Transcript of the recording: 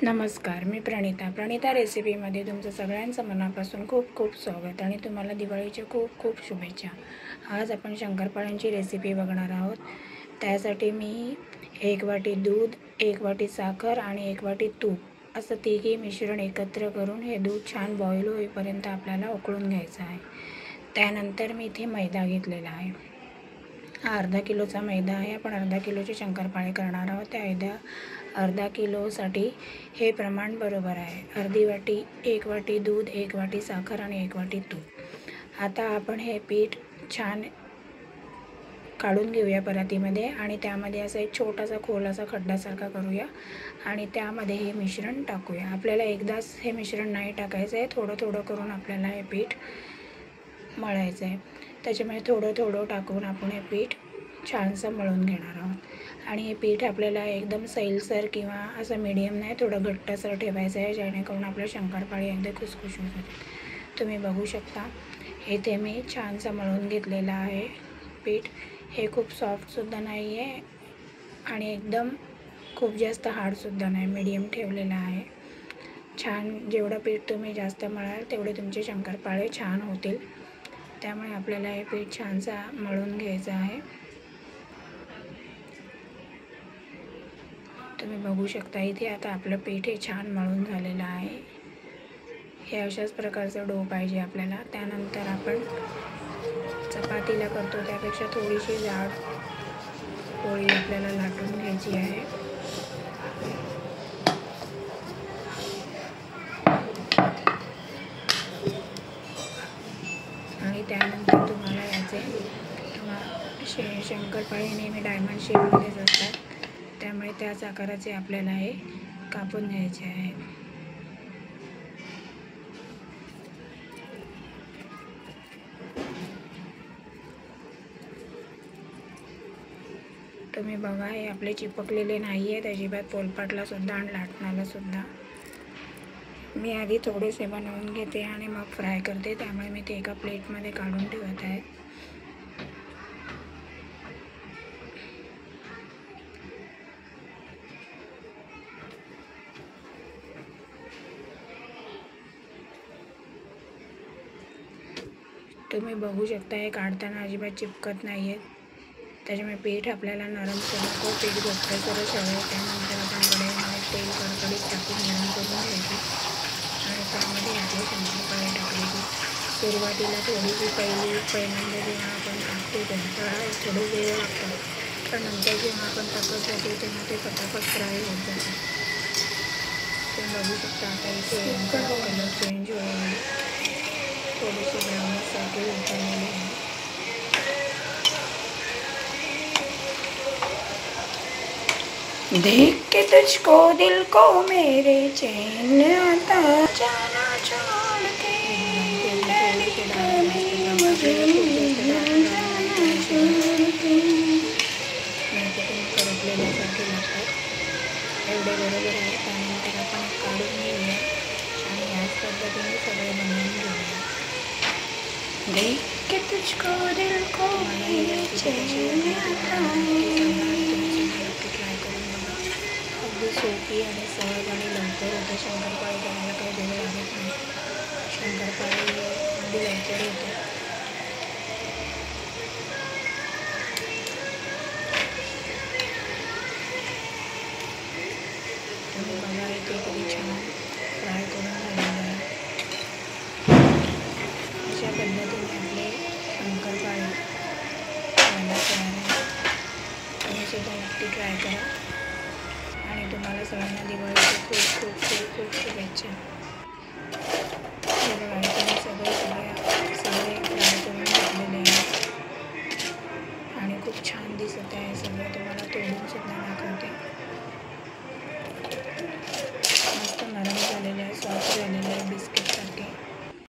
नमस्कार, मी प्रणिता रेसिपीमध्ये तुमचं सगळ्यांचं मनापासून खूप खूप स्वागत आणि तुम्हाला दिवाळीच्या खूप खूप शुभेच्छा। आज आपण शंकरपाळ्यांची रेसिपी बघणार आहोत। त्यासाठी मी 1 वाटी दूध, 1 वाटी साखर आणि 1 वाटी तूप असं तिघी मिश्रण एकत्र करून हे दूध छान बॉईल होईपर्यंत आपल्याला उकळून घ्यायचं आहे। त्यानंतर मी इथे मैदा घेतलेला आहे। हा अर्धा किलोचा मैदा आहे। आपण अर्धा किलोचे शंकरपाळे करणार आहोत। त्या अर्धा किलोसाठी हे प्रमाण बरोबर आहे। अर्धी वाटी, 1 वाटी दूध, 1 वाटी साखर आणि 1 वाटी तूप। आता आपण हे पीठ छान काढून घेऊया परातीमध्ये आणि त्यामध्ये असा एक छोटासा खोलासा खड्डासारखा करूया आणि त्यामध्ये हे मिश्रण टाकूया। आपल्याला एकदाच हे मिश्रण नाही टाकायचं आहे, थोडं थोडं करून आपल्याला हे पीठ मळायचं आहे। त्याच्यामुळे थोडं थोडं टाकून आपण हे पीठ छानसं मळून घेणार आहोत आणि हे पीठ आपल्याला एकदम सैलसर किंवा असं मीडियम नाही, थोडं घट्टसर ठेवायचं आहे, जेणेकरून आपल्या शंकरपाळी एकदम खुसखुशीत होतील। तुम्ही बघू शकता इथे मी छानसं मळून घेतलेलं आहे पीठ। हे खूप सॉफ्टसुद्धा नाही आहे आणि एकदम खूप जास्त हार्डसुद्धा नाही, मीडियम ठेवलेलं आहे। छान जेवढं पीठ तुम्ही जास्त मळाल तेवढे तुमचे शंकरपाळे छान होतील। त्यामुळे आपल्याला हे पीठ छानसं मळून घ्यायचं आहे। तुम्ही बघू शकता इथे आता आपलं पीठ हे छान मळून झालेलं आहे। हे अशाच प्रकारचं डो पाहिजे आपल्याला। त्यानंतर आपण चपातीला करतो त्यापेक्षा थोडीशी जाड पोळी आपल्याला लाटून घ्यायची आहे। आणि त्यानंतर तुम्हाला याचे शंकरपाळे नेहमी डायमंड शेपमध्येच असतात, त्यामुळे त्याच आकाराचे आपल्याला हे कापून घ्यायचे आहे। तुम्ही बघा हे आपले चिपकलेले नाही आहेत अजिबात, पोलपाटला सुद्धा आणि लाटणाला सुद्धा। मी आधी थोडेसे बनवून घेते आणि मग फ्राय करते, त्यामुळे मी ते एका प्लेटमध्ये काढून ठेवत आहे। तुम्ही बघू शकता हे काढताना अजिबात चिपकत नाही आहेत, त्याच्यामुळे पीठ आपल्याला नरम करून पीठ घट्टसरच हवं। त्यानंतर आपण कढईमध्ये तेल कडकडीत टाकून गरम करून घ्यायचे आणि त्यामध्ये आपले शंकरपाळे टाकायचे। सुरुवातीला थोडीशी पहिल्यांदा जेव्हा आपण टाकतो तेव्हा थोडं वेळ लागतो, पण नंतर जेव्हा आपण टाकत जातो तेव्हा ते पटापट फ्राय होत जाते। तुम्ही बघू शकता आता इथे कलर चेंज होईल, थोडेसे ब्राउनसाठी होत आलेले आहे। देख के तुझको दिल को मेरे चैन आता, जाना छोड़ के करपलेल्यासारखे लागतात, एवढे बरोबर आहे। त्यानंतर आपण काढून घेऊया आणि याच पद्धतीने सगळे बनवून घेऊया। देख के तुझको दिल को मेरे चैन आता, ट्राय करून बघा। अगदी सोपी आणि सहज आणि लवकर होते शंकरपाळे, करायला काही वेळ लागत नाही। शंकरपाळे अगदी लवकर होते। तुम्ही बघा इथे किती छान फ्राय करून झालेलं आहे। अशा पद्धतीने आपले शंकरपाळे खायला तयार आहे। तुम्ही सुद्धा नक्की ट्राय करा आणि तुम्हाला सगळ्यांना दिवाळीच्या खूप खूप खूप खूप शुभेच्छा। हे बघा इथे मी सगळे फ्राय करून घेतलेले आहे आणि खूप छान दिसत आहे सगळं, तुम्हाला तोडून सुद्धा